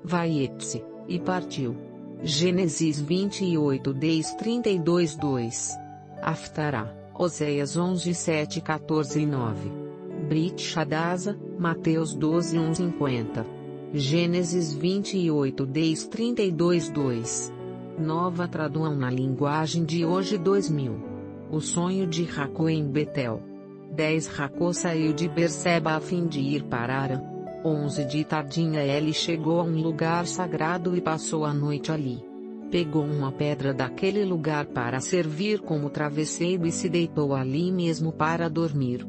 Vai-se, e partiu. Gênesis 28, 10, 32, 2. Aftará, Oséias 11, 7, 14 e 9. Brit Shadasa, Mateus 12, 1, 50. Gênesis 28, 10, 32, 2. Nova tradução na linguagem de hoje 2000. O sonho de Jacó em Betel. 10 Jacó saiu de Berseba a fim de ir para Arã. 11 de tardinha ele chegou a um lugar sagrado e passou a noite ali. Pegou uma pedra daquele lugar para servir como travesseiro e se deitou ali mesmo para dormir.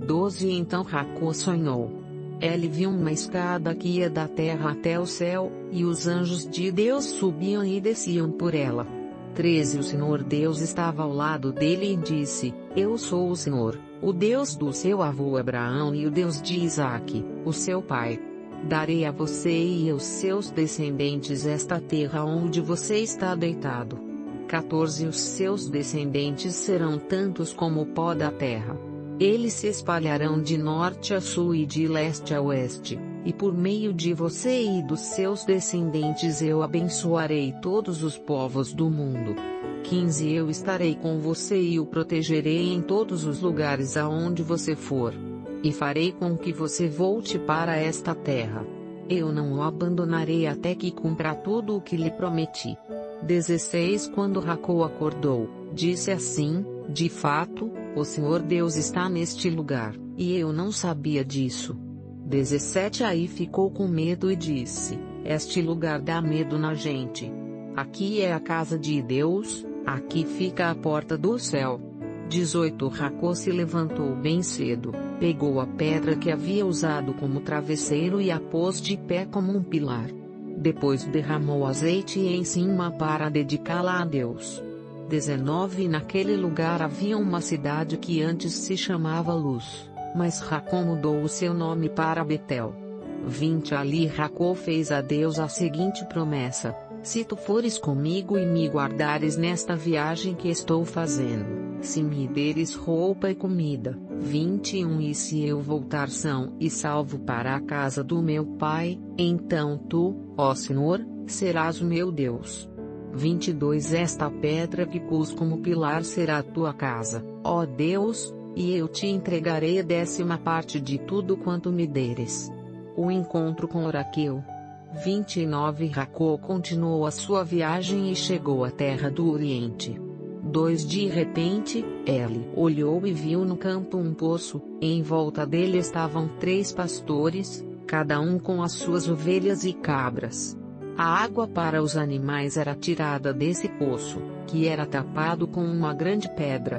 12 Então Jacó sonhou. Ele viu uma escada que ia da terra até o céu, e os anjos de Deus subiam e desciam por ela. 13 O Senhor Deus estava ao lado dele e disse: Eu sou o Senhor, o Deus do seu avô Abraão e o Deus de Isaque, o seu pai. Darei a você e aos seus descendentes esta terra onde você está deitado. 14 Os seus descendentes serão tantos como o pó da terra. Eles se espalharão de norte a sul e de leste a oeste, e por meio de você e dos seus descendentes eu abençoarei todos os povos do mundo. 15 Eu estarei com você e o protegerei em todos os lugares aonde você for. E farei com que você volte para esta terra. Eu não o abandonarei até que cumpra tudo o que lhe prometi. 16 Quando Jacó acordou, disse assim: De fato, o Senhor Deus está neste lugar, e eu não sabia disso. 17 Aí ficou com medo e disse: Este lugar dá medo na gente. Aqui é a casa de Deus, aqui fica a porta do céu. 18 Jacó se levantou bem cedo, pegou a pedra que havia usado como travesseiro e a pôs de pé como um pilar. Depois derramou azeite em cima para dedicá-la a Deus. 19 Naquele lugar havia uma cidade que antes se chamava Luz, mas Jacó mudou o seu nome para Betel. 20 Ali Jacó fez a Deus a seguinte promessa: Se tu fores comigo e me guardares nesta viagem que estou fazendo, se me deres roupa e comida. 21 E se eu voltar são e salvo para a casa do meu pai, então tu, ó Senhor, serás o meu Deus. 22 Esta pedra que pus como pilar será a tua casa, ó Deus, e eu te entregarei a 10ª parte de tudo quanto me deres. O encontro com Raquel. 29 Jacó continuou a sua viagem e chegou à terra do Oriente. 2 De repente, ele olhou e viu no campo um poço, e em volta dele estavam 3 pastores, cada um com as suas ovelhas e cabras. A água para os animais era tirada desse poço, que era tapado com uma grande pedra.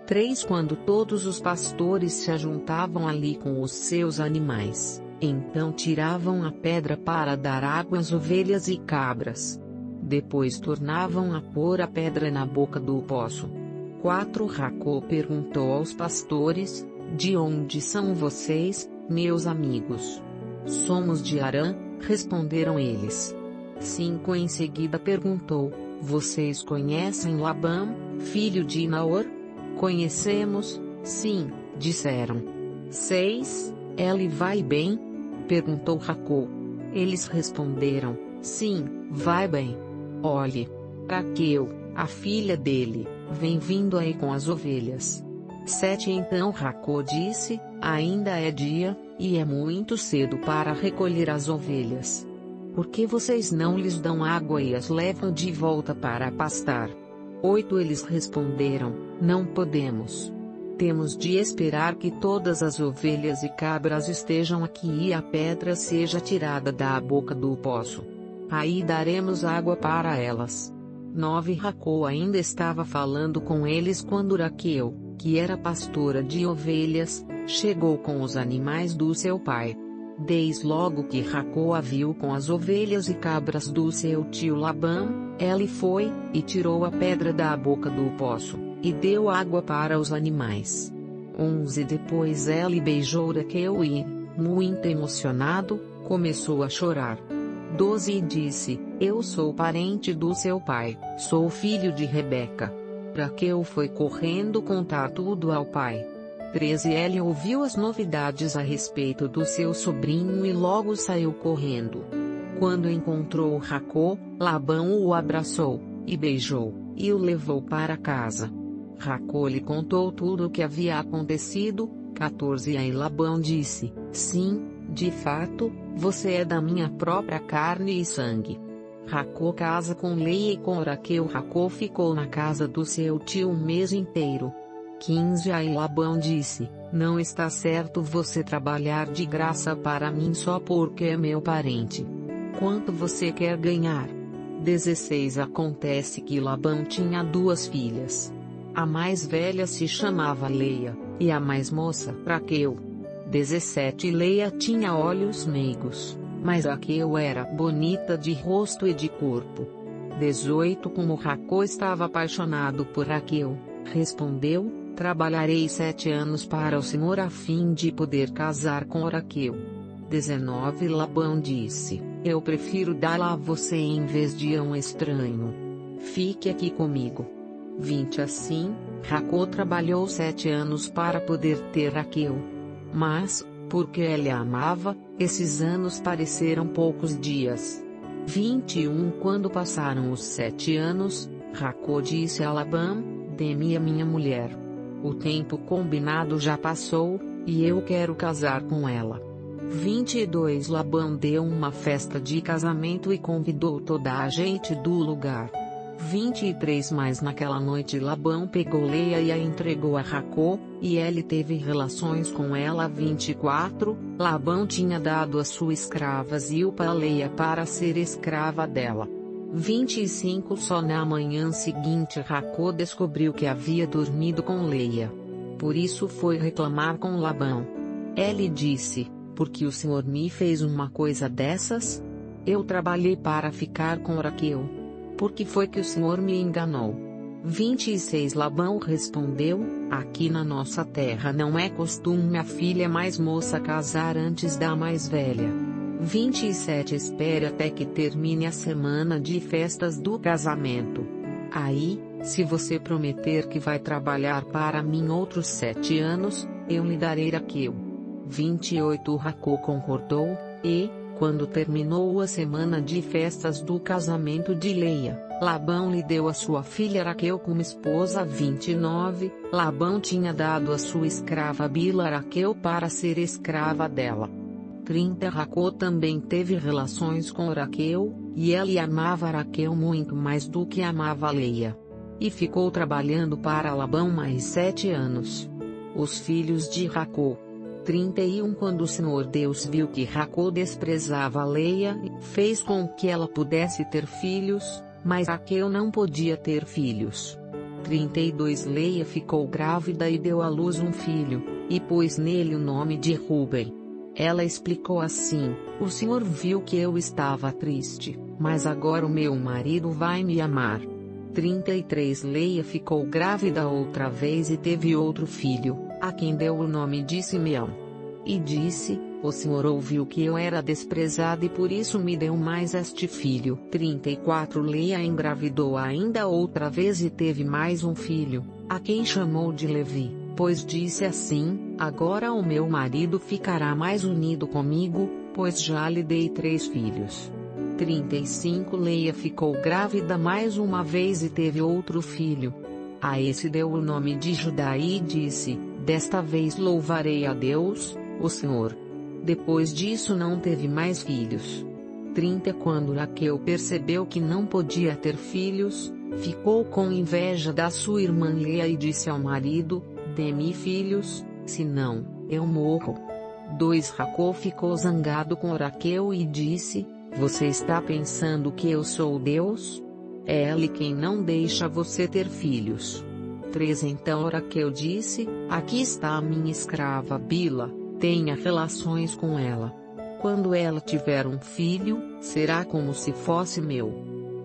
3 Quando todos os pastores se ajuntavam ali com os seus animais, então tiravam a pedra para dar água às ovelhas e cabras. Depois tornavam a pôr a pedra na boca do poço. 4 Jacó perguntou aos pastores: De onde são vocês, meus amigos? Somos de Harã, responderam eles. 5 Em seguida perguntou: Vocês conhecem Labão, filho de Naor? Conhecemos, sim, disseram. 6 Ele vai bem? Perguntou Jacó. Eles responderam: Sim, vai bem. Olhe, Raquel, a filha dele, vem vindo aí com as ovelhas. 7 Então Jacó disse: Ainda é dia, e é muito cedo para recolher as ovelhas. Por que vocês não lhes dão água e as levam de volta para pastar? 8 Eles responderam: Não podemos. Temos de esperar que todas as ovelhas e cabras estejam aqui e a pedra seja tirada da boca do poço. Aí daremos água para elas. 9 Jacó ainda estava falando com eles quando Raquel, que era pastora de ovelhas, chegou com os animais do seu pai. 10 Logo que Jacó a viu com as ovelhas e cabras do seu tio Labão, ele foi, e tirou a pedra da boca do poço, e deu água para os animais. 11 Depois ele beijou Raquel e, muito emocionado, começou a chorar. 12 E disse: Eu sou parente do seu pai, sou filho de Rebeca. Raquel foi correndo contar tudo ao pai. 13 Ele ouviu as novidades a respeito do seu sobrinho e logo saiu correndo. Quando encontrou Jacó, Labão o abraçou, e beijou, e o levou para casa. Jacó lhe contou tudo o que havia acontecido. 14 Aí Labão disse: Sim, de fato, você é da minha própria carne e sangue. Jacó casa com Leia e com Raquel. Jacó ficou na casa do seu tio um mês inteiro. 15 Aí Labão disse: Não está certo você trabalhar de graça para mim só porque é meu parente. Quanto você quer ganhar? 16 Acontece que Labão tinha duas filhas. A mais velha se chamava Leia, e a mais moça Raquel. 17 Leia tinha olhos meigos, mas Raquel era bonita de rosto e de corpo. 18 Como Jacó estava apaixonado por Raquel, respondeu: Trabalharei 7 anos para o Senhor a fim de poder casar com Raquel. 19 Labão disse: Eu prefiro dá-la a você em vez de a um estranho. Fique aqui comigo. 20 Assim, Jacó trabalhou 7 anos para poder ter Raquel. Mas, porque ele a amava, esses anos pareceram poucos dias. 21 Quando passaram os 7 anos, Jacó disse a Labão: Dê-me a minha mulher. O tempo combinado já passou, e eu quero casar com ela. 22 Labão deu uma festa de casamento e convidou toda a gente do lugar. 23 Mas naquela noite Labão pegou Leia e a entregou a Jacó, e ele teve relações com ela. 24 Labão tinha dado a sua escrava Zilpa a Leia para ser escrava dela. 25 Só na manhã seguinte Jacó descobriu que havia dormido com Leia. Por isso foi reclamar com Labão. Ele disse: Por que o Senhor me fez uma coisa dessas? Eu trabalhei para ficar com Raquel. Por que foi que o Senhor me enganou? 26 Labão respondeu: Aqui na nossa terra não é costume a filha mais moça casar antes da mais velha. 27 Espere até que termine a semana de festas do casamento. Aí, se você prometer que vai trabalhar para mim outros 7 anos, eu lhe darei Raquel. 28 Jacó concordou, e, quando terminou a semana de festas do casamento de Leia, Labão lhe deu a sua filha Raquel como esposa. 29 Labão tinha dado a sua escrava Bila a Raquel para ser escrava dela. 30 Jacó também teve relações com Raquel, e ele amava Raquel muito mais do que amava Leia. E ficou trabalhando para Labão mais 7 anos. Os filhos de Jacó. 31 Quando o Senhor Deus viu que Jacó desprezava Leia, fez com que ela pudesse ter filhos, mas Raquel não podia ter filhos. 32 Leia ficou grávida e deu à luz um filho, e pôs nele o nome de Ruben. Ela explicou assim: O Senhor viu que eu estava triste, mas agora o meu marido vai me amar. 33 Leia ficou grávida outra vez e teve outro filho, a quem deu o nome de Simeão. E disse: O Senhor ouviu que eu era desprezada e por isso me deu mais este filho. 34 Leia engravidou ainda outra vez e teve mais um filho, a quem chamou de Levi, pois disse assim: Agora o meu marido ficará mais unido comigo, pois já lhe dei 3 filhos. 35 Leia ficou grávida mais uma vez e teve outro filho. A esse deu o nome de Judá e disse: Desta vez louvarei a Deus, o Senhor. Depois disso não teve mais filhos. 30 Quando Raquel percebeu que não podia ter filhos, ficou com inveja da sua irmã Leia e disse ao marido: Dê-me filhos, senão, eu morro. 2 Jacó ficou zangado com Raquel e disse: Você está pensando que eu sou Deus? É ele quem não deixa você ter filhos. 3 Então Raquel disse: Aqui está a minha escrava Bila, tenha relações com ela. Quando ela tiver um filho, será como se fosse meu.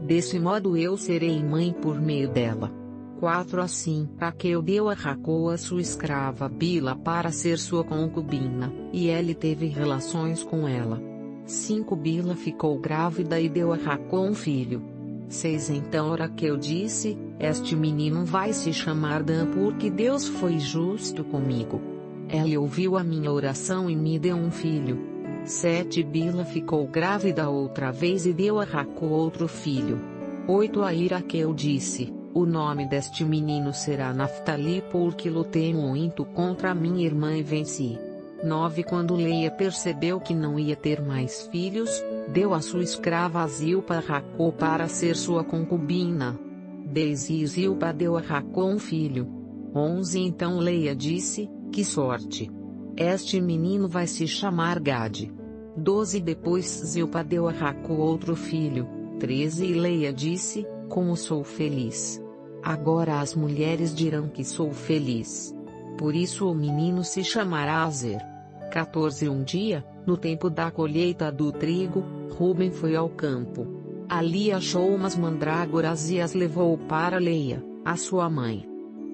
Desse modo eu serei mãe por meio dela. 4 Assim Raquel deu a Jacó a sua escrava Bila para ser sua concubina, e ele teve relações com ela. 5 Bila ficou grávida e deu a Jacó um filho. 6 Então Raquel disse: Este menino vai se chamar Dan porque Deus foi justo comigo. Ele ouviu a minha oração e me deu um filho. 7 Bila ficou grávida outra vez e deu a Jacó outro filho. 8 Aí Raquel disse: o nome deste menino será Naftali, porque lutei muito contra minha irmã e venci. 9 Quando Leia percebeu que não ia ter mais filhos, deu a sua escrava Zilpa a Jacó para ser sua concubina. 10 E Zilpa deu a Jacó um filho. 11 Então Leia disse: que sorte! Este menino vai se chamar Gade. 12 Depois Zilpa deu a Jacó outro filho. 13 E Leia disse: como sou feliz! Agora as mulheres dirão que sou feliz. Por isso o menino se chamará Azer. 14 Um dia, no tempo da colheita do trigo, Ruben foi ao campo. Ali achou umas mandrágoras e as levou para Leia, a sua mãe.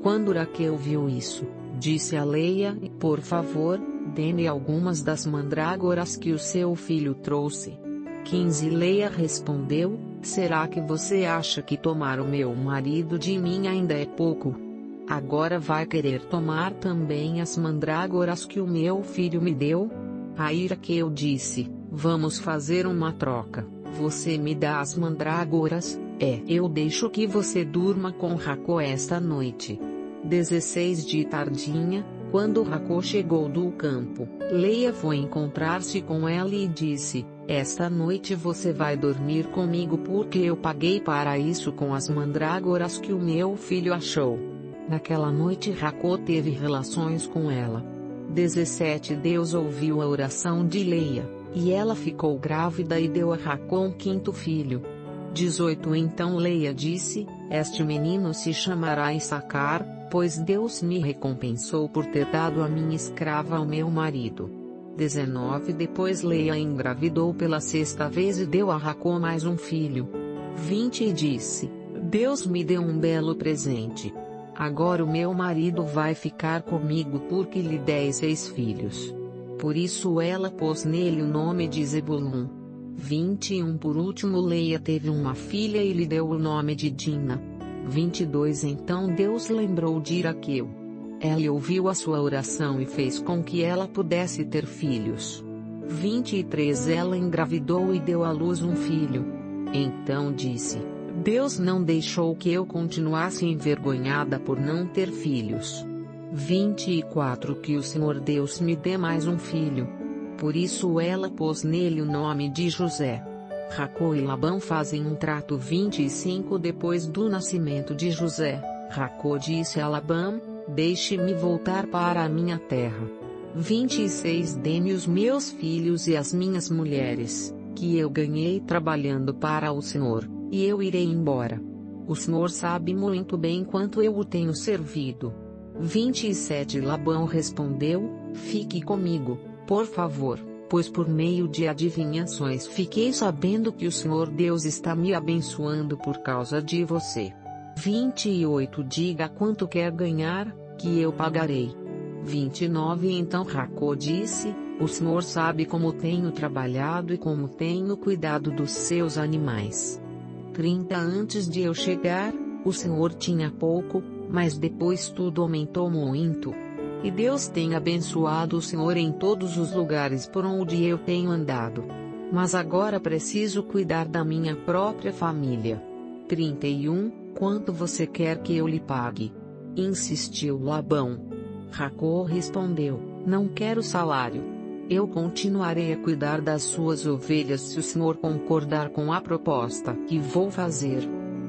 Quando Raquel viu isso, disse a Leia: por favor, dê-me algumas das mandrágoras que o seu filho trouxe. 15 Leia respondeu: será que você acha que tomar o meu marido de mim ainda é pouco? Agora vai querer tomar também as mandrágoras que o meu filho me deu? Aí Raquel disse: vamos fazer uma troca, você me dá as mandrágoras, eu deixo que você durma com Jacó esta noite. 16 De tardinha, quando Jacó chegou do campo, Leia foi encontrar-se com ela e disse: esta noite você vai dormir comigo porque eu paguei para isso com as mandrágoras que o meu filho achou. Naquela noite Jacó teve relações com ela. 17 Deus ouviu a oração de Leia, e ela ficou grávida e deu a Jacó um quinto filho. 18 Então Leia disse: este menino se chamará Issacar, pois Deus me recompensou por ter dado a minha escrava ao meu marido. 19 Depois Leia engravidou pela sexta vez e deu a Jacó mais um filho. 20 E disse: Deus me deu um belo presente. Agora o meu marido vai ficar comigo porque lhe dei 6 filhos. Por isso ela pôs nele o nome de Zebulun. 21 Por último Leia teve uma filha e lhe deu o nome de Dina. 22 Então Deus lembrou de Raquel. Ela ouviu a sua oração e fez com que ela pudesse ter filhos. 23 Ela engravidou e deu à luz um filho. Então disse: Deus não deixou que eu continuasse envergonhada por não ter filhos. 24 Que o Senhor Deus me dê mais um filho. Por isso ela pôs nele o nome de José. Jacó e Labão fazem um trato. 25 Depois do nascimento de José, Jacó disse a Labão: Deixe-me voltar para a minha terra. 26 Dê-me os meus filhos e as minhas mulheres, que eu ganhei trabalhando para o Senhor, e eu irei embora. O Senhor sabe muito bem quanto eu o tenho servido. 27 Labão respondeu: Fique comigo, por favor, pois por meio de adivinhações fiquei sabendo que o Senhor Deus está me abençoando por causa de você. 28 Diga quanto quer ganhar, que eu pagarei. 29 Então Jacó disse: O Senhor sabe como tenho trabalhado e como tenho cuidado dos seus animais. 30 Antes de eu chegar, o Senhor tinha pouco, mas depois tudo aumentou muito. E Deus tem abençoado o Senhor em todos os lugares por onde eu tenho andado. Mas agora preciso cuidar da minha própria família. 31 Quanto você quer que eu lhe pague? Insistiu Labão. Jacó respondeu: Não quero salário. Eu continuarei a cuidar das suas ovelhas se o Senhor concordar com a proposta que vou fazer.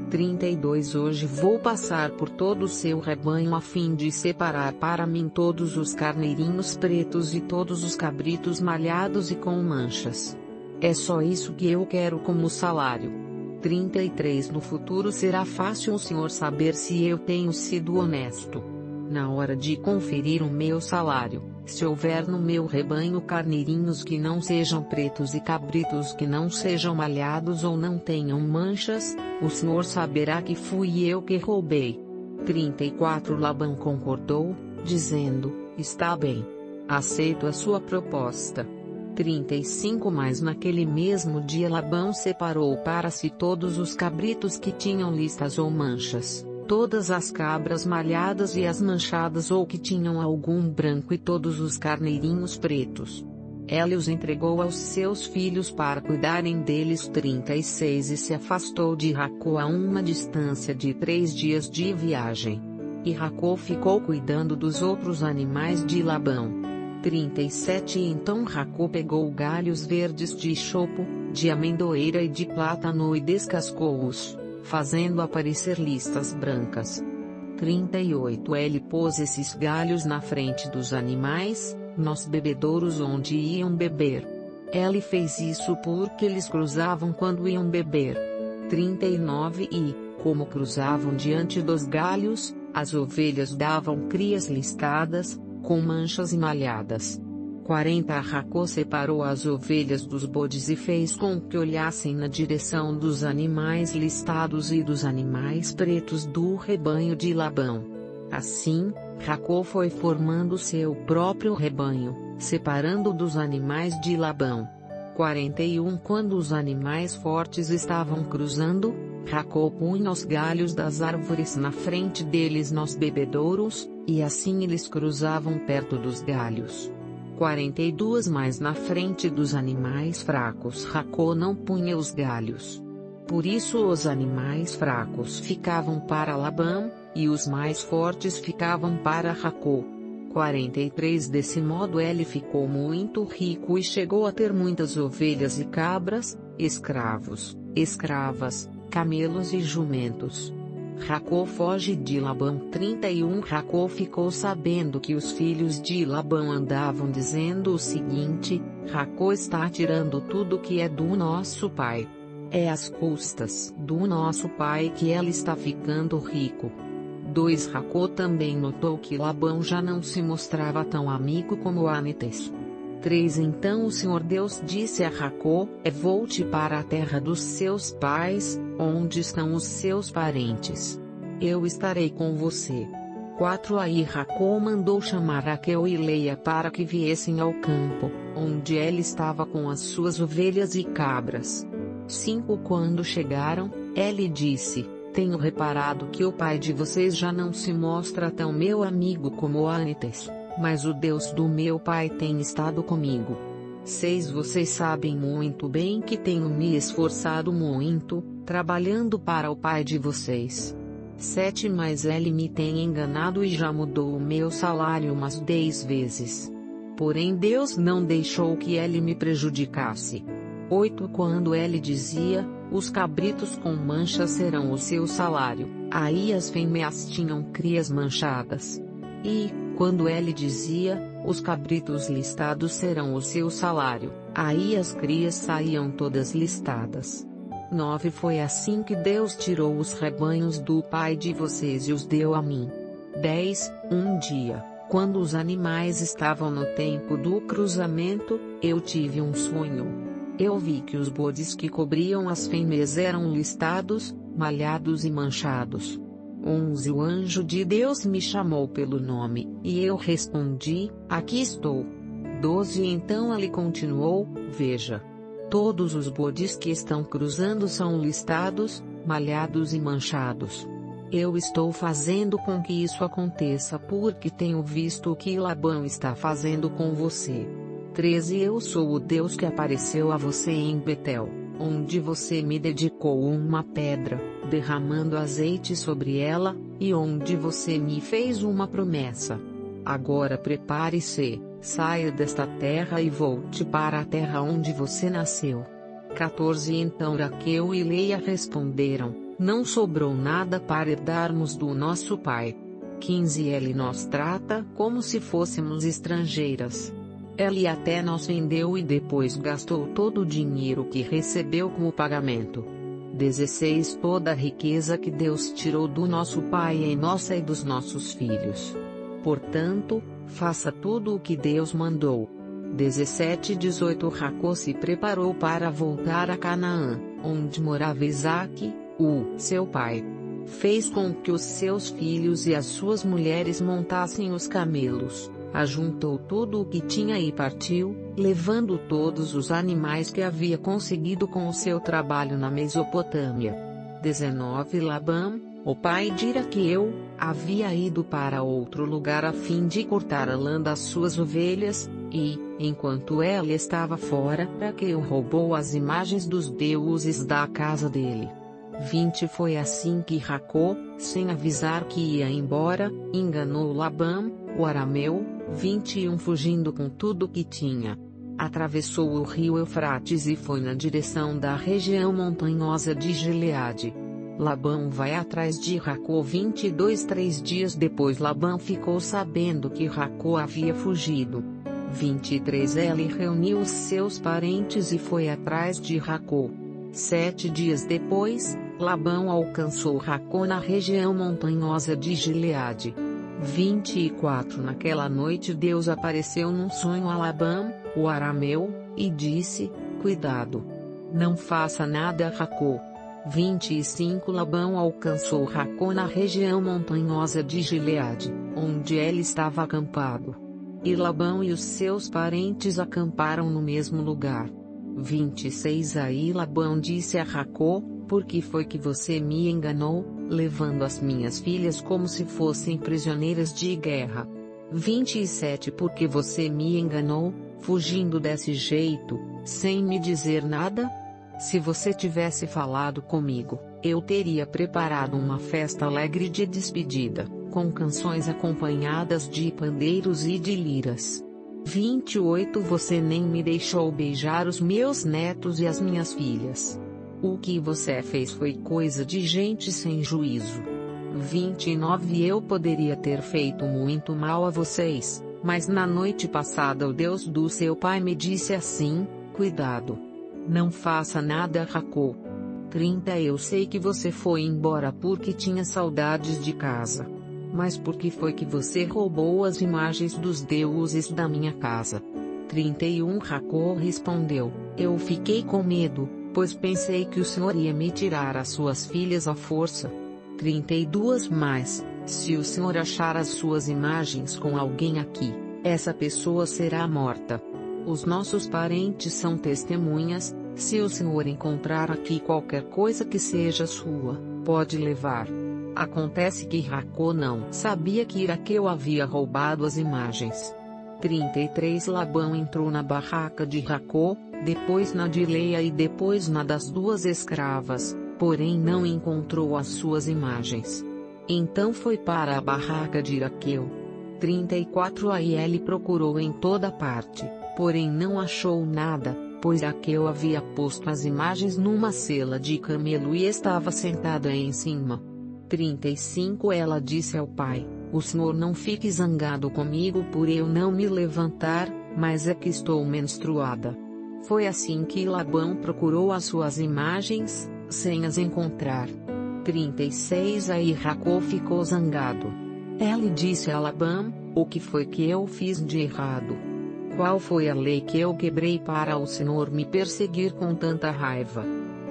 32 Hoje vou passar por todo o seu rebanho a fim de separar para mim todos os carneirinhos pretos e todos os cabritos malhados e com manchas. É só isso que eu quero como salário. 33 No futuro será fácil o Senhor saber se eu tenho sido honesto. Na hora de conferir o meu salário, se houver no meu rebanho carneirinhos que não sejam pretos e cabritos que não sejam malhados ou não tenham manchas, o Senhor saberá que fui eu que roubei. 34 Labão concordou, dizendo: Está bem. Aceito a sua proposta. 35 Mas naquele mesmo dia Labão separou para si todos os cabritos que tinham listas ou manchas, todas as cabras malhadas e as manchadas ou que tinham algum branco e todos os carneirinhos pretos. Ela os entregou aos seus filhos para cuidarem deles. 36 E se afastou de Jacó a uma distância de 3 dias de viagem. E Jacó ficou cuidando dos outros animais de Labão. 37 E então Jacó pegou galhos verdes de chopo, de amendoeira e de plátano e descascou-os, fazendo aparecer listas brancas. 38 Ele pôs esses galhos na frente dos animais, nos bebedouros onde iam beber. Ele fez isso porque eles cruzavam quando iam beber. 39 E, como cruzavam diante dos galhos, as ovelhas davam crias listadas, com manchas e malhadas. 40 Jacó separou as ovelhas dos bodes e fez com que olhassem na direção dos animais listados e dos animais pretos do rebanho de Labão. Assim, Jacó foi formando seu próprio rebanho, separando dos animais de Labão. 41 Quando os animais fortes estavam cruzando, Jacó punha os galhos das árvores na frente deles nos bebedouros, e assim eles cruzavam perto dos galhos. 42 Mas na frente dos animais fracos Jacó não punha os galhos. Por isso os animais fracos ficavam para Labão, e os mais fortes ficavam para Jacó. 43 Desse modo ele ficou muito rico e chegou a ter muitas ovelhas e cabras, escravos, escravas, camelos e jumentos. Jacó foge de Labão. 31 Jacó ficou sabendo que os filhos de Labão andavam dizendo o seguinte: Jacó está tirando tudo que é do nosso pai. É às custas do nosso pai que ela está ficando rico. 2 Jacó também notou que Labão já não se mostrava tão amigo como antes. 3 Então o Senhor Deus disse a Jacó: volte para a terra dos seus pais, onde estão os seus parentes. Eu estarei com você. 4 Aí Jacó mandou chamar Raquel e Leia para que viessem ao campo, onde ele estava com as suas ovelhas e cabras. 5 Quando chegaram, ele disse: tenho reparado que o pai de vocês já não se mostra tão meu amigo como antes, mas o Deus do meu pai tem estado comigo. 6 Vocês sabem muito bem que tenho me esforçado muito, trabalhando para o pai de vocês. 7 Mas ele me tem enganado e já mudou o meu salário umas 10 vezes. Porém Deus não deixou que ele me prejudicasse. 8 Quando ele dizia: os cabritos com manchas serão o seu salário, aí as fêmeas tinham crias manchadas. E, quando ele dizia: os cabritos listados serão o seu salário, aí as crias saíam todas listadas. 9 Foi assim que Deus tirou os rebanhos do pai de vocês e os deu a mim. 10 Um dia, quando os animais estavam no tempo do cruzamento, eu tive um sonho. Eu vi que os bodes que cobriam as fêmeas eram listados, malhados e manchados. 11 O anjo de Deus me chamou pelo nome, e eu respondi: aqui estou. 12 Então ele continuou: veja. Todos os bodes que estão cruzando são listados, malhados e manchados. Eu estou fazendo com que isso aconteça porque tenho visto o que Labão está fazendo com você. 13 Eu sou o Deus que apareceu a você em Betel, onde você me dedicou uma pedra, derramando azeite sobre ela, e onde você me fez uma promessa. Agora prepare-se, saia desta terra e volte para a terra onde você nasceu. 14 Então Raquel e Leia responderam: não sobrou nada para herdarmos do nosso pai. 15 Ele nos trata como se fôssemos estrangeiras. Ele até nos vendeu e depois gastou todo o dinheiro que recebeu como pagamento. 16 Toda a riqueza que Deus tirou do nosso pai é nossa e dos nossos filhos. Portanto, faça tudo o que Deus mandou. 17 e 18 Jacó se preparou para voltar a Canaã, onde morava Isaque, seu pai. Fez com que os seus filhos e as suas mulheres montassem os camelos. Ajuntou tudo o que tinha e partiu, levando todos os animais que havia conseguido com o seu trabalho na Mesopotâmia. 19 Labão, O pai de Raquel havia ido para outro lugar a fim de cortar a lã das suas ovelhas, e, enquanto ela estava fora, Raquel roubou as imagens dos deuses da casa dele. 20 Foi assim que Jacó, sem avisar que ia embora, enganou Labão, o arameu. 21 Fugindo com tudo que tinha, atravessou o rio Eufrates e foi na direção da região montanhosa de Gileade. Labão vai atrás de Jacó. 22 3 dias depois Labão ficou sabendo que Jacó havia fugido. 23 Ele reuniu os seus parentes e foi atrás de Jacó. 7 dias depois, Labão alcançou Jacó na região montanhosa de Gileade. 24 Naquela noite Deus apareceu num sonho a Labão, o arameu, e disse: Cuidado! Não faça nada a Jacó. 25 Labão alcançou Jacó na região montanhosa de Gileade, onde ele estava acampado. E Labão e os seus parentes acamparam no mesmo lugar. 26 Aí Labão disse a Jacó: Por que foi que você me enganou, levando as minhas filhas como se fossem prisioneiras de guerra? 27 Porque você me enganou, fugindo desse jeito, sem me dizer nada? Se você tivesse falado comigo, eu teria preparado uma festa alegre de despedida, com canções acompanhadas de pandeiros e de liras. 28 Você nem me deixou beijar os meus netos e as minhas filhas. O que você fez foi coisa de gente sem juízo. 29 Eu poderia ter feito muito mal a vocês, mas na noite passada o Deus do seu pai me disse assim: Cuidado! Não faça nada a Jacó. 30 Eu sei que você foi embora porque tinha saudades de casa. Mas por que foi que você roubou as imagens dos deuses da minha casa? 31 Jacó respondeu: Eu fiquei com medo, pois pensei que o Senhor ia me tirar as suas filhas à força. 32 Mas, se o Senhor achar as suas imagens com alguém aqui, essa pessoa será morta. Os nossos parentes são testemunhas. Se o Senhor encontrar aqui qualquer coisa que seja sua, pode levar. Acontece que Jacó não sabia que Raquel havia roubado as imagens. 33 Labão entrou na barraca de Jacó, depois na de Leia e depois na das duas escravas, porém não encontrou as suas imagens. Então foi para a barraca de Raquel. 34 Aí ele procurou em toda parte, porém não achou nada, pois Raquel havia posto as imagens numa sela de camelo e estava sentada em cima. 35 Ela disse ao pai: O Senhor não fique zangado comigo por eu não me levantar, mas é que estou menstruada. Foi assim que Labão procurou as suas imagens, sem as encontrar. 36 Aí Jacó ficou zangado. Ele disse a Labão: O que foi que eu fiz de errado? Qual foi a lei que eu quebrei para o Senhor me perseguir com tanta raiva?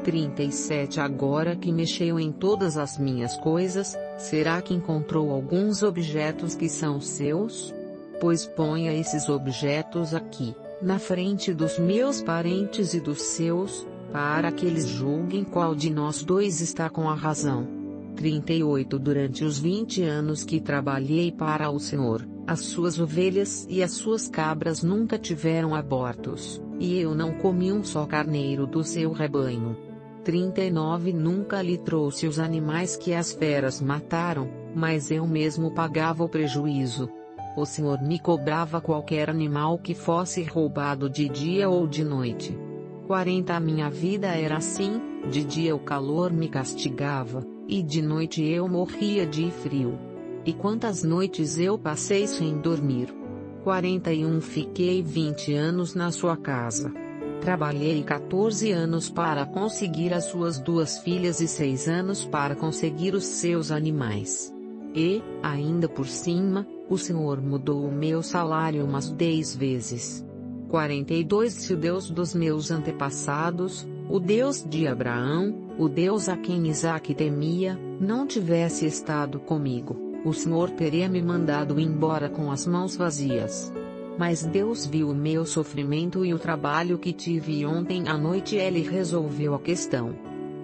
37 Agora que mexeu em todas as minhas coisas, será que encontrou alguns objetos que são seus? Pois ponha esses objetos aqui, na frente dos meus parentes e dos seus, para que eles julguem qual de nós dois está com a razão. 38 Durante os 20 anos que trabalhei para o Senhor, as suas ovelhas e as suas cabras nunca tiveram abortos, e eu não comi um só carneiro do seu rebanho. 39 Nunca lhe trouxe os animais que as feras mataram, mas eu mesmo pagava o prejuízo. O Senhor me cobrava qualquer animal que fosse roubado de dia ou de noite. 40 A minha vida era assim: de dia o calor me castigava, e de noite eu morria de frio. E quantas noites eu passei sem dormir! 41 Fiquei 20 anos na sua casa. Trabalhei 14 anos para conseguir as suas 2 filhas e 6 anos para conseguir os seus animais. E, ainda por cima, o Senhor mudou o meu salário umas 10 vezes. 42 Se o Deus dos meus antepassados, o Deus de Abraão, o Deus a quem Isaque temia, não tivesse estado comigo, o Senhor teria me mandado embora com as mãos vazias. Mas Deus viu o meu sofrimento e o trabalho que tive ontem à noite e Ele resolveu a questão.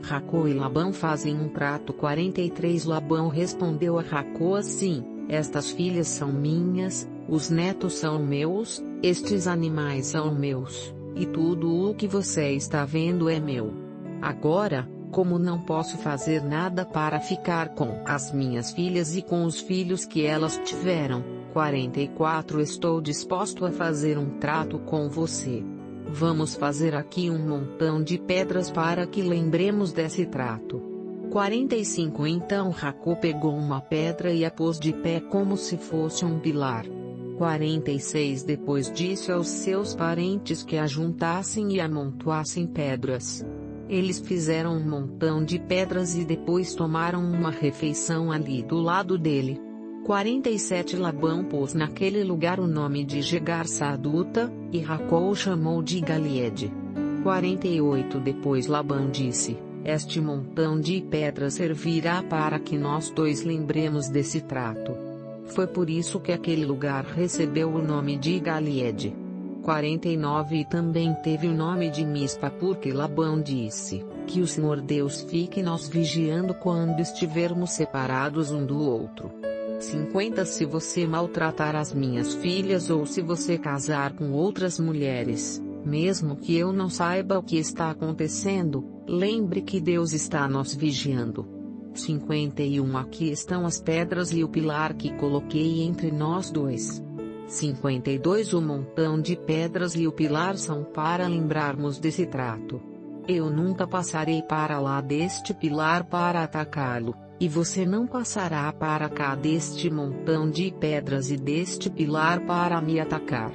Jacó e Labão fazem um trato. 43 Labão respondeu a Jacó assim: estas filhas são minhas, os netos são meus, estes animais são meus, e tudo o que você está vendo é meu. Agora, como não posso fazer nada para ficar com as minhas filhas e com os filhos que elas tiveram, 44 estou disposto a fazer um trato com você. Vamos fazer aqui um montão de pedras para que lembremos desse trato. 45 Então Jacó pegou uma pedra e a pôs de pé como se fosse um pilar. 46 Depois disse aos seus parentes que ajuntassem e amontoassem pedras. Eles fizeram um montão de pedras e depois tomaram uma refeição ali do lado dele. 47 Labão pôs naquele lugar o nome de Jegar-Saduta, e Jacó o chamou de Galeede. 48 Depois Labão disse: este montão de pedras servirá para que nós dois lembremos desse trato. Foi por isso que aquele lugar recebeu o nome de Galeede. 49 E também teve o nome de Mispa porque Labão disse: que o Senhor Deus fique nos vigiando quando estivermos separados um do outro. 50 Se você maltratar as minhas filhas ou se você casar com outras mulheres, mesmo que eu não saiba o que está acontecendo, lembre que Deus está nos vigiando. 51 Aqui estão as pedras e o pilar que coloquei entre nós dois. 52 O montão de pedras e o pilar são para lembrarmos desse trato. Eu nunca passarei para lá deste pilar para atacá-lo, e você não passará para cá deste montão de pedras e deste pilar para me atacar.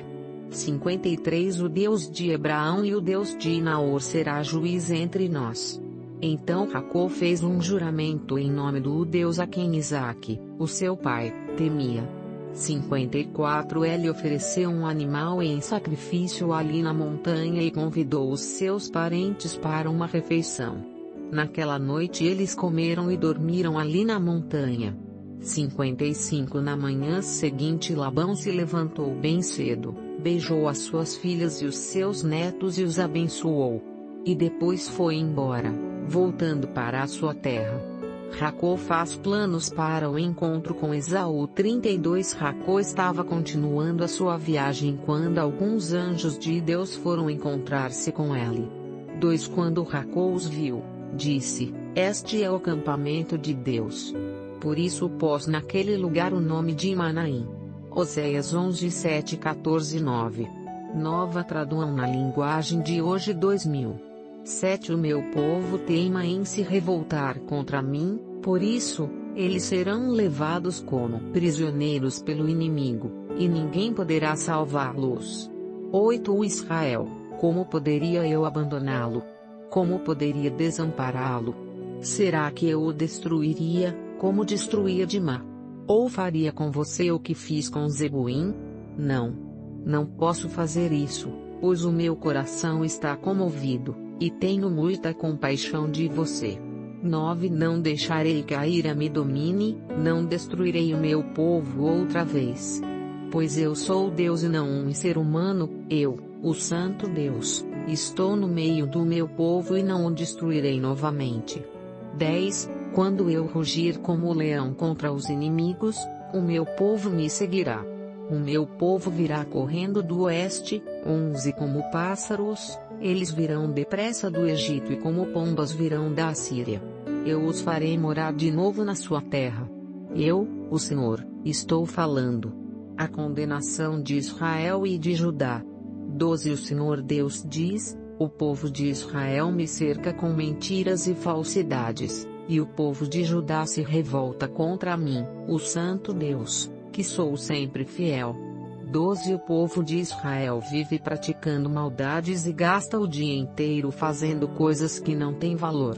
53 O Deus de Abraão e o Deus de Naor será juiz entre nós. Então Jacó fez um juramento em nome do Deus a quem Isaque, o seu pai, temia. 54 Ele ofereceu um animal em sacrifício ali na montanha e convidou os seus parentes para uma refeição. Naquela noite eles comeram e dormiram ali na montanha. 55 Na manhã seguinte Labão se levantou bem cedo, beijou as suas filhas e os seus netos e os abençoou. E depois foi embora, voltando para a sua terra. Jacó faz planos para o encontro com Esaú. 32 Jacó estava continuando a sua viagem quando alguns anjos de Deus foram encontrar-se com ele. 2 Quando Jacó os viu, disse: este é o acampamento de Deus. Por isso pôs naquele lugar o nome de Manaim. Oséias 11, 7, 14, 9. Nova tradução na linguagem de hoje 2000. 7 O meu povo teima em se revoltar contra mim, por isso, eles serão levados como prisioneiros pelo inimigo, e ninguém poderá salvá-los. 8 O Israel, como poderia eu abandoná-lo? Como poderia desampará-lo? Será que eu o destruiria, como destruía Dimá? Ou faria com você o que fiz com Zeboim? Não. Não posso fazer isso, pois o meu coração está comovido, e tenho muita compaixão de você. 9 Não deixarei que a ira me domine, não destruirei o meu povo outra vez. Pois eu sou Deus e não um ser humano, eu, o Santo Deus, estou no meio do meu povo e não o destruirei novamente. 10 Quando eu rugir como leão contra os inimigos, o meu povo me seguirá. O meu povo virá correndo do oeste, 11 Como pássaros, eles virão depressa do Egito e como pombas virão da Assíria. Eu os farei morar de novo na sua terra. Eu, o Senhor, estou falando. A condenação de Israel e de Judá. 12 O Senhor Deus diz: o povo de Israel me cerca com mentiras e falsidades, e o povo de Judá se revolta contra mim, o Santo Deus, que sou sempre fiel. 12 O povo de Israel vive praticando maldades e gasta o dia inteiro fazendo coisas que não têm valor.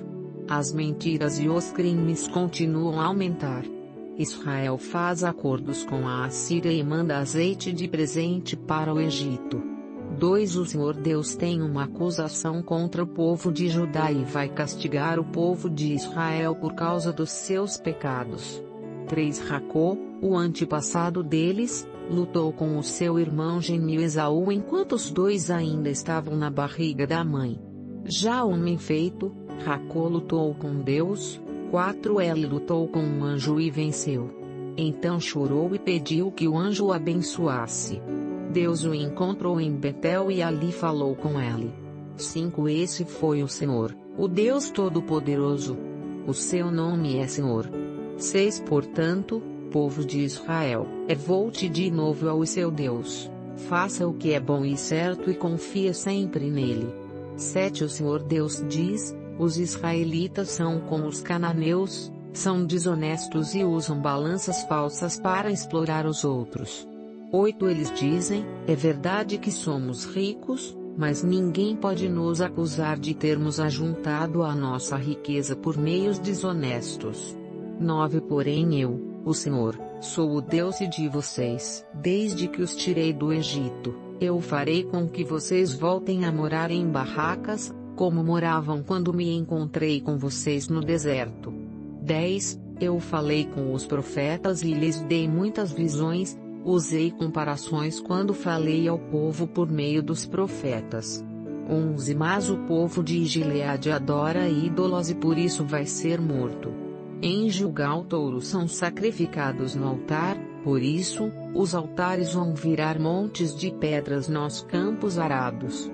As mentiras e os crimes continuam a aumentar. Israel faz acordos com a Assíria e manda azeite de presente para o Egito. 2 O Senhor Deus tem uma acusação contra o povo de Judá e vai castigar o povo de Israel por causa dos seus pecados. 3 Jacó, o antepassado deles, lutou com o seu irmão gêmeo Esaú enquanto os dois ainda estavam na barriga da mãe. Já homem feito, Racô lutou com Deus. 4 Ele lutou com um anjo e venceu. Então chorou e pediu que o anjo o abençoasse. Deus o encontrou em Betel e ali falou com ele. 5 Esse foi o Senhor, o Deus Todo-Poderoso. O seu nome é Senhor. 6 Portanto, povo de Israel, volte de novo ao seu Deus, faça o que é bom e certo e confie sempre nele. 7 O Senhor Deus diz: os israelitas são como os cananeus, são desonestos e usam balanças falsas para explorar os outros. 8 Eles dizem: é verdade que somos ricos, mas ninguém pode nos acusar de termos ajuntado a nossa riqueza por meios desonestos. 9 Porém eu, o Senhor, sou o Deus de vocês. Desde que os tirei do Egito, eu farei com que vocês voltem a morar em barracas, como moravam quando me encontrei com vocês no deserto. 10 Eu falei com os profetas e lhes dei muitas visões, usei comparações quando falei ao povo por meio dos profetas. 11 Mas o povo de Gileade adora ídolos e por isso vai ser morto. Em Gilgal touros são sacrificados no altar, por isso, os altares vão virar montes de pedras nos campos arados.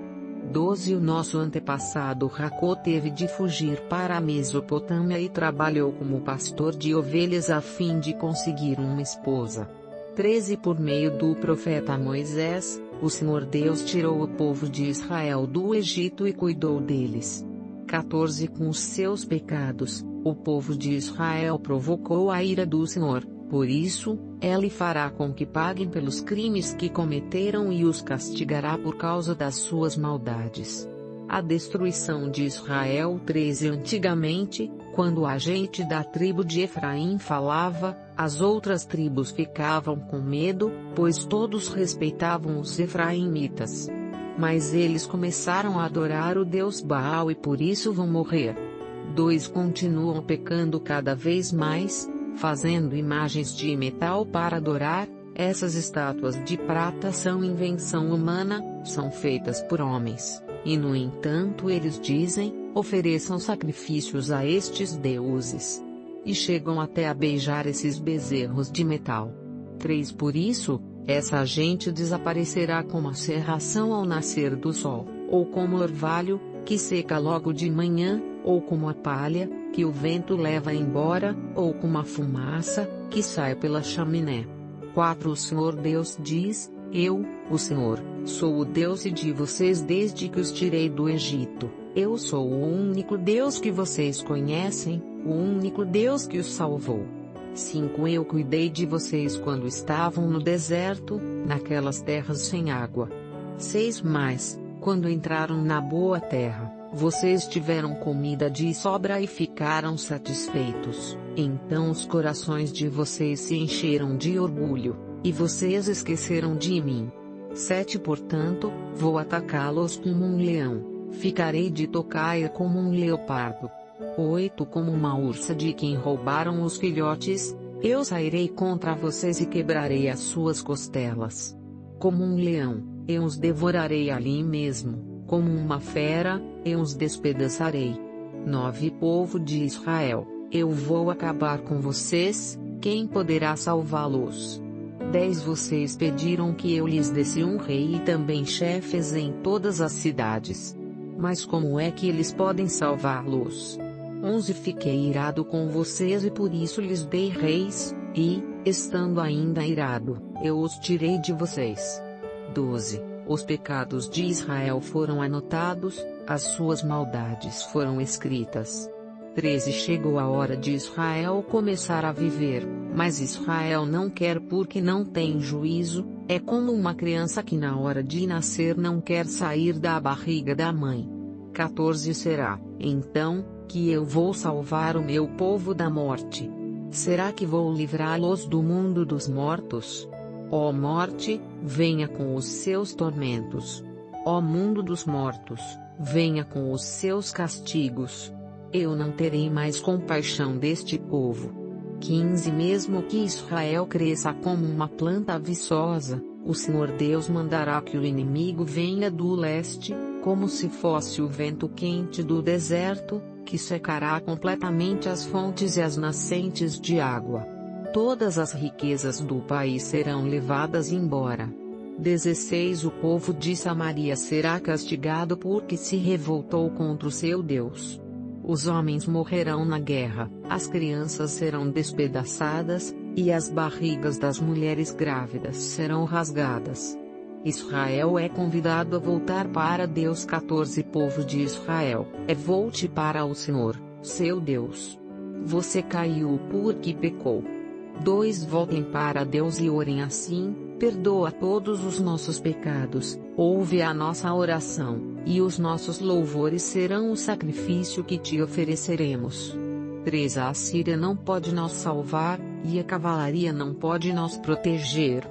12 O nosso antepassado Racô teve de fugir para a Mesopotâmia e trabalhou como pastor de ovelhas a fim de conseguir uma esposa. 13 Por meio do profeta Moisés, o Senhor Deus tirou o povo de Israel do Egito e cuidou deles. 14 Com os seus pecados, o povo de Israel provocou a ira do Senhor, por isso, Ele fará com que paguem pelos crimes que cometeram e os castigará por causa das suas maldades. A destruição de Israel. 13 Antigamente, quando a gente da tribo de Efraim falava, as outras tribos ficavam com medo, pois todos respeitavam os efraimitas. Mas eles começaram a adorar o deus Baal e por isso vão morrer. 2 Continuam pecando cada vez mais, fazendo imagens de metal para adorar. Essas estátuas de prata são invenção humana, são feitas por homens, e no entanto eles dizem: ofereçam sacrifícios a estes deuses. E chegam até a beijar esses bezerros de metal. 3 Por isso, essa gente desaparecerá como a cerração ao nascer do sol, ou como orvalho, que seca logo de manhã, ou como a palha, que o vento leva embora, ou como a fumaça, que sai pela chaminé. 4 O Senhor Deus diz: eu, o Senhor, sou o Deus de vocês desde que os tirei do Egito. Eu sou o único Deus que vocês conhecem, o único Deus que os salvou. 5 Eu cuidei de vocês quando estavam no deserto, naquelas terras sem água. 6 Mas, quando entraram na boa terra, vocês tiveram comida de sobra e ficaram satisfeitos. Então os corações de vocês se encheram de orgulho, e vocês esqueceram de mim. 7 Portanto, vou atacá-los como um leão, ficarei de tocaia como um leopardo. 8 Como uma ursa de quem roubaram os filhotes, eu sairei contra vocês e quebrarei as suas costelas. Como um leão, eu os devorarei ali mesmo, como uma fera, eu os despedaçarei. 9 Povo de Israel, eu vou acabar com vocês, quem poderá salvá-los? 10 Vocês pediram que eu lhes desse um rei e também chefes em todas as cidades. Mas como é que eles podem salvá-los? 11 Fiquei irado com vocês e por isso lhes dei reis, e, estando ainda irado, eu os tirei de vocês. 12 Os pecados de Israel foram anotados, as suas maldades foram escritas. 13 Chegou a hora de Israel começar a viver, mas Israel não quer porque não tem juízo, é como uma criança que na hora de nascer não quer sair da barriga da mãe. 14 Será, então, que eu vou salvar o meu povo da morte? Será que vou livrá-los do mundo dos mortos? Ó morte, venha com os seus tormentos. Ó mundo dos mortos, venha com os seus castigos. Eu não terei mais compaixão deste povo. 15 Mesmo que Israel cresça como uma planta viçosa, o Senhor Deus mandará que o inimigo venha do leste, como se fosse o vento quente do deserto, que secará completamente as fontes e as nascentes de água. Todas as riquezas do país serão levadas embora. 16 O povo de Samaria será castigado porque se revoltou contra o seu Deus. Os homens morrerão na guerra, as crianças serão despedaçadas, e as barrigas das mulheres grávidas serão rasgadas. Israel é convidado a voltar para Deus. 14 Povo de Israel, volte para o Senhor, seu Deus. Você caiu porque pecou. 2 Voltem para Deus e orem assim: perdoa todos os nossos pecados, ouve a nossa oração, e os nossos louvores serão o sacrifício que te ofereceremos. 3 A Assíria não pode nos salvar, e a cavalaria não pode nos proteger.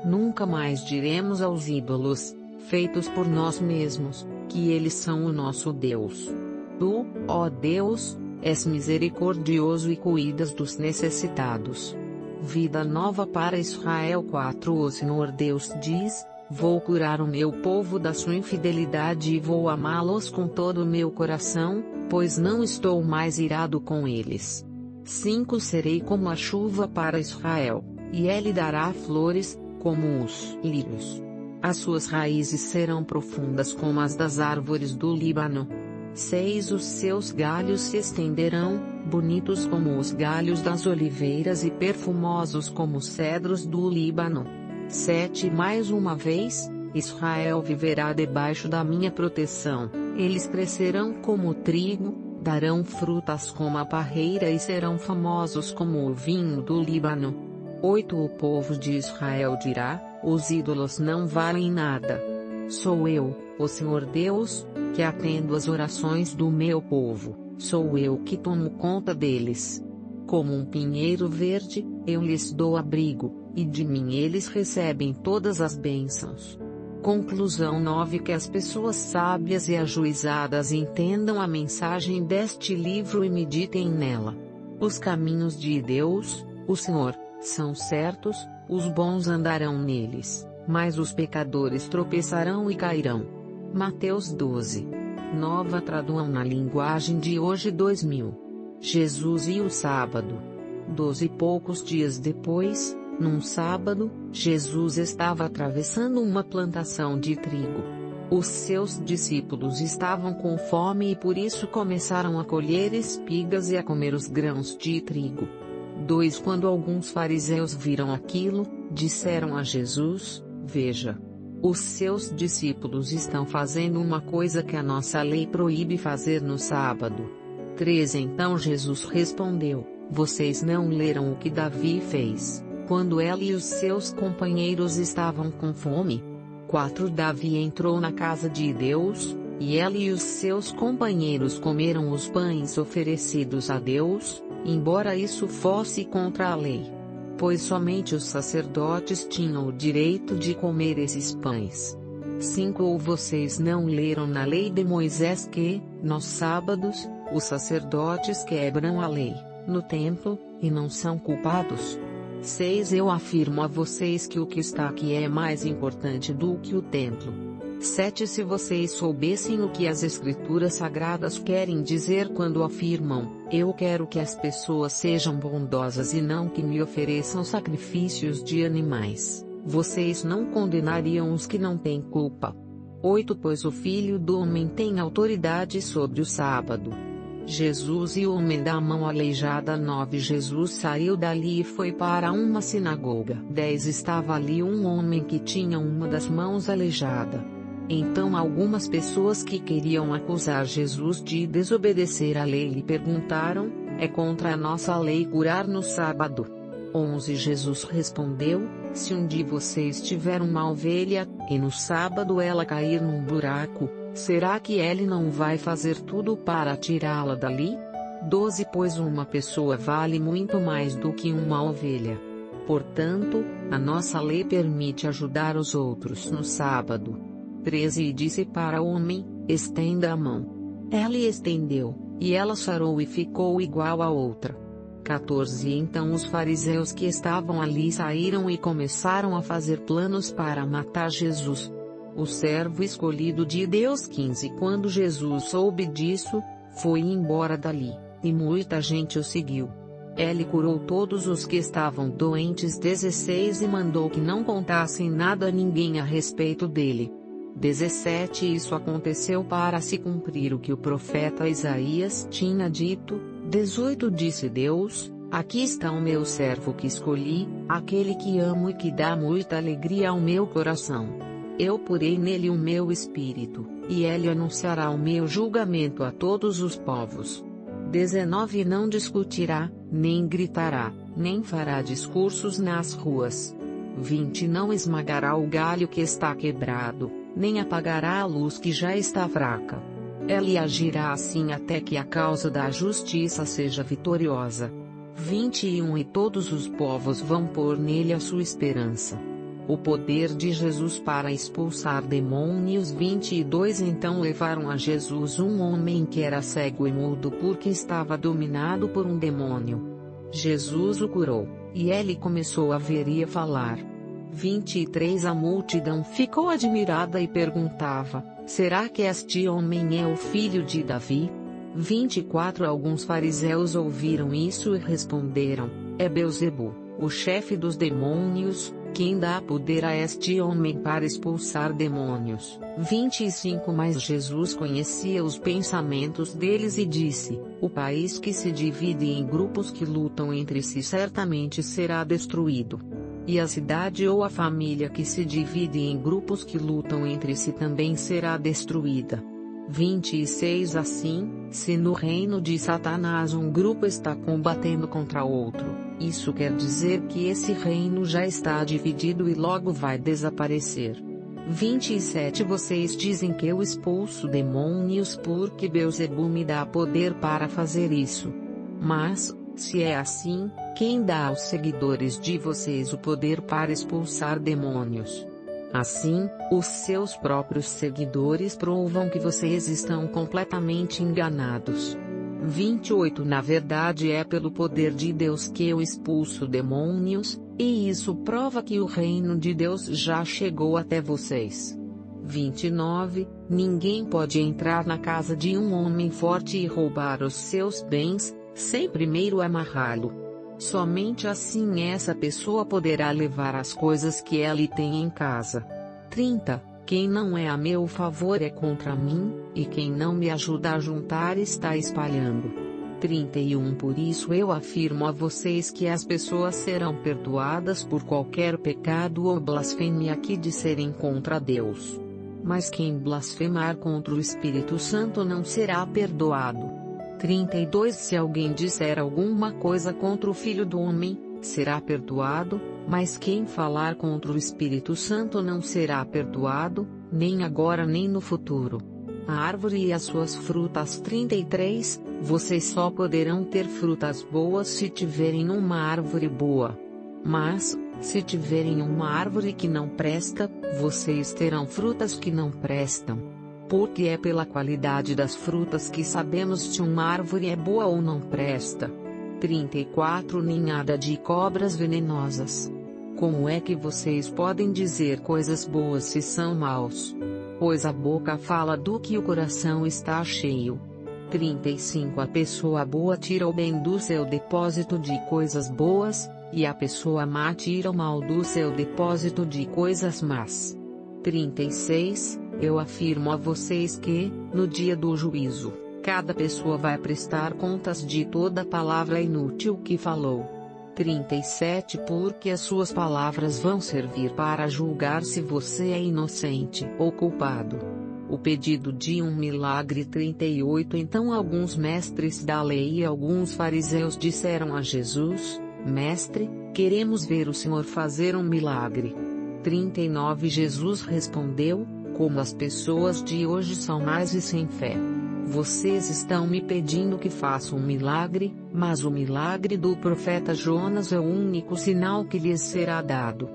Nunca mais diremos aos ídolos, feitos por nós mesmos, que eles são o nosso Deus. Tu, ó Deus, és misericordioso e cuidas dos necessitados. Vida nova para Israel. 4 O Senhor Deus diz: vou curar o meu povo da sua infidelidade e vou amá-los com todo o meu coração, pois não estou mais irado com eles. 5 Serei como a chuva para Israel, e ele dará flores, como os lírios. As suas raízes serão profundas como as das árvores do Líbano. 6 Os seus galhos se estenderão, bonitos como os galhos das oliveiras e perfumosos como os cedros do Líbano. 7 Mais uma vez, Israel viverá debaixo da minha proteção, eles crescerão como o trigo, darão frutas como a parreira e serão famosos como o vinho do Líbano. 8 O povo de Israel dirá: os ídolos não valem nada. Sou eu, o Senhor Deus, que atendo às orações do meu povo, sou eu que tomo conta deles. Como um pinheiro verde, eu lhes dou abrigo, e de mim eles recebem todas as bênçãos. Conclusão 9 Que as pessoas sábias e ajuizadas entendam a mensagem deste livro e meditem nela. Os caminhos de Deus, o Senhor, são certos, os bons andarão neles, mas os pecadores tropeçarão e cairão. Mateus 12. Nova tradução na linguagem de hoje 2000. Jesus e o sábado. 12 poucos dias depois, num sábado, Jesus estava atravessando uma plantação de trigo. Os seus discípulos estavam com fome e por isso começaram a colher espigas e a comer os grãos de trigo. 2 Quando alguns fariseus viram aquilo, disseram a Jesus: veja, os seus discípulos estão fazendo uma coisa que a nossa lei proíbe fazer no sábado. 3 Então Jesus respondeu: vocês não leram o que Davi fez, quando ele e os seus companheiros estavam com fome? 4 Davi entrou na casa de Deus, e ele e os seus companheiros comeram os pães oferecidos a Deus, embora isso fosse contra a lei. Pois somente os sacerdotes tinham o direito de comer esses pães. 5 Ou vocês não leram na lei de Moisés que, nos sábados, os sacerdotes quebram a lei, no templo, e não são culpados? 6 Eu afirmo a vocês que o que está aqui é mais importante do que o templo. 7 Se vocês soubessem o que as Escrituras Sagradas querem dizer quando afirmam: eu quero que as pessoas sejam bondosas e não que me ofereçam sacrifícios de animais, vocês não condenariam os que não têm culpa. 8 Pois o Filho do Homem tem autoridade sobre o sábado. Jesus e o homem da mão aleijada. 9 Jesus saiu dali e foi para uma sinagoga. 10 Estava ali um homem que tinha uma das mãos aleijada. Então algumas pessoas que queriam acusar Jesus de desobedecer à lei lhe perguntaram: é contra a nossa lei curar no sábado? 11 Jesus respondeu: se um de vocês tiver uma ovelha, e no sábado ela cair num buraco, será que ele não vai fazer tudo para tirá-la dali? 12 Pois uma pessoa vale muito mais do que uma ovelha. Portanto, a nossa lei permite ajudar os outros no sábado. 13 E disse para o homem: estenda a mão. Ele estendeu, e ela sarou e ficou igual a outra. 14 Então os fariseus que estavam ali saíram e começaram a fazer planos para matar Jesus, o servo escolhido de Deus. 15 Quando Jesus soube disso, foi embora dali, e muita gente o seguiu. Ele curou todos os que estavam doentes. 16 E mandou que não contassem nada a ninguém a respeito dele. 17 Isso aconteceu para se cumprir o que o profeta Isaías tinha dito. 18 Disse Deus: aqui está o meu servo que escolhi, aquele que amo e que dá muita alegria ao meu coração. Eu porei nele o meu espírito, e ele anunciará o meu julgamento a todos os povos. 19 Não discutirá, nem gritará, nem fará discursos nas ruas. 20 Não esmagará o galho que está quebrado, nem apagará a luz que já está fraca. Ele agirá assim até que a causa da justiça seja vitoriosa. 21 E todos os povos vão pôr nele a sua esperança. O poder de Jesus para expulsar demônios. 22 Então levaram a Jesus um homem que era cego e mudo porque estava dominado por um demônio. Jesus o curou, e ele começou a ver e a falar. 23 A multidão ficou admirada e perguntava: será que este homem é o filho de Davi? 24 Alguns fariseus ouviram isso e responderam: é Beelzebu, o chefe dos demônios, quem dá poder a este homem para expulsar demônios. 25 Mas Jesus conhecia os pensamentos deles e disse: o país que se divide em grupos que lutam entre si certamente será destruído. E a cidade ou a família que se divide em grupos que lutam entre si também será destruída. 26 Assim, se no reino de Satanás um grupo está combatendo contra outro, isso quer dizer que esse reino já está dividido e logo vai desaparecer. 27 Vocês dizem que eu expulso demônios porque Beelzebu me dá poder para fazer isso. Mas, se é assim, quem dá aos seguidores de vocês o poder para expulsar demônios? Assim, os seus próprios seguidores provam que vocês estão completamente enganados. 28 Na verdade é pelo poder de Deus que eu expulso demônios, e isso prova que o reino de Deus já chegou até vocês. 29 Ninguém pode entrar na casa de um homem forte e roubar os seus bens, sem primeiro amarrá-lo. Somente assim essa pessoa poderá levar as coisas que ele tem em casa. 30 Quem não é a meu favor é contra mim, e quem não me ajuda a juntar está espalhando. 31 Por isso eu afirmo a vocês que as pessoas serão perdoadas por qualquer pecado ou blasfêmia que disserem contra Deus. Mas quem blasfemar contra o Espírito Santo não será perdoado. 32 Se alguém disser alguma coisa contra o Filho do Homem, será perdoado, mas quem falar contra o Espírito Santo não será perdoado, nem agora nem no futuro. A árvore e as suas frutas. 33 Vocês só poderão ter frutas boas se tiverem uma árvore boa. Mas, se tiverem uma árvore que não presta, vocês terão frutas que não prestam. Porque é pela qualidade das frutas que sabemos se uma árvore é boa ou não presta. 34 Ninhada de cobras venenosas. Como é que vocês podem dizer coisas boas se são maus? Pois a boca fala do que o coração está cheio. 35 A pessoa boa tira o bem do seu depósito de coisas boas, e a pessoa má tira o mal do seu depósito de coisas más. 36 Eu afirmo a vocês que, no dia do juízo, cada pessoa vai prestar contas de toda palavra inútil que falou. 37 Porque as suas palavras vão servir para julgar se você é inocente ou culpado. O pedido de um milagre. 38 Então alguns mestres da lei e alguns fariseus disseram a Jesus: Mestre, queremos ver o Senhor fazer um milagre. 39 Jesus respondeu: Como as pessoas de hoje são más e sem fé. Vocês estão me pedindo que faça um milagre, mas o milagre do profeta Jonas é o único sinal que lhes será dado.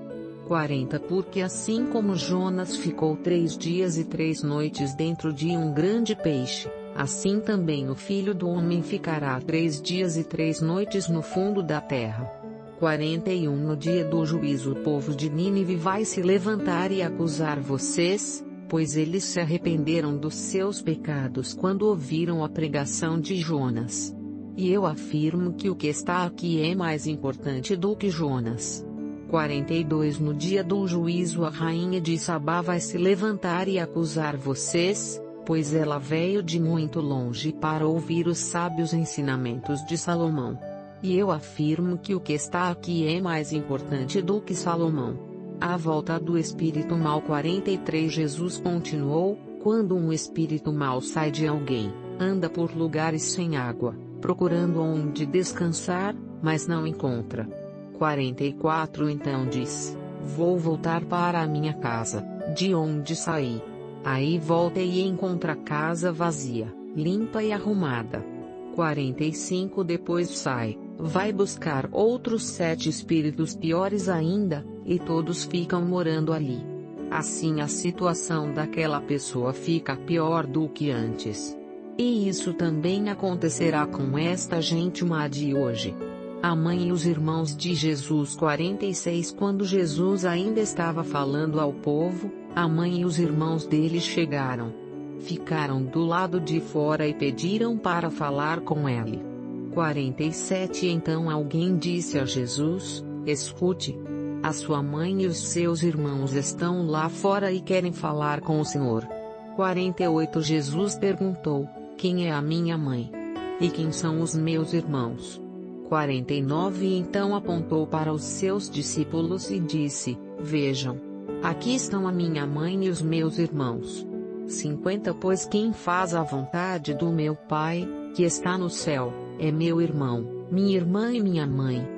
40 Porque assim como Jonas ficou 3 dias e 3 noites dentro de um grande peixe, assim também o Filho do Homem ficará 3 dias e 3 noites no fundo da terra. 41 No dia do juízo o povo de Nínive vai se levantar e acusar vocês, pois eles se arrependeram dos seus pecados quando ouviram a pregação de Jonas. E eu afirmo que o que está aqui é mais importante do que Jonas. 42 No dia do juízo a rainha de Sabá vai se levantar e acusar vocês, pois ela veio de muito longe para ouvir os sábios ensinamentos de Salomão. E eu afirmo que o que está aqui é mais importante do que Salomão. A volta do espírito mau. 43 Jesus continuou: quando um espírito mau sai de alguém, anda por lugares sem água, procurando onde descansar, mas não encontra. 44 Então diz: vou voltar para a minha casa, de onde saí. Aí volta e encontra a casa vazia, limpa e arrumada. 45 Depois sai, vai buscar outros 7 espíritos piores ainda, e todos ficam morando ali. Assim a situação daquela pessoa fica pior do que antes. E isso também acontecerá com esta gente má de hoje. A mãe e os irmãos de Jesus. 46 Quando Jesus ainda estava falando ao povo, a mãe e os irmãos dele chegaram. Ficaram do lado de fora e pediram para falar com ele. 47 Então alguém disse a Jesus: escute, a sua mãe e os seus irmãos estão lá fora e querem falar com o Senhor. 48 Jesus perguntou: quem é a minha mãe? E quem são os meus irmãos? 49 Então apontou para os seus discípulos e disse: vejam, aqui estão a minha mãe e os meus irmãos. 50 Pois quem faz a vontade do meu Pai, que está no céu, é meu irmão, minha irmã e minha mãe.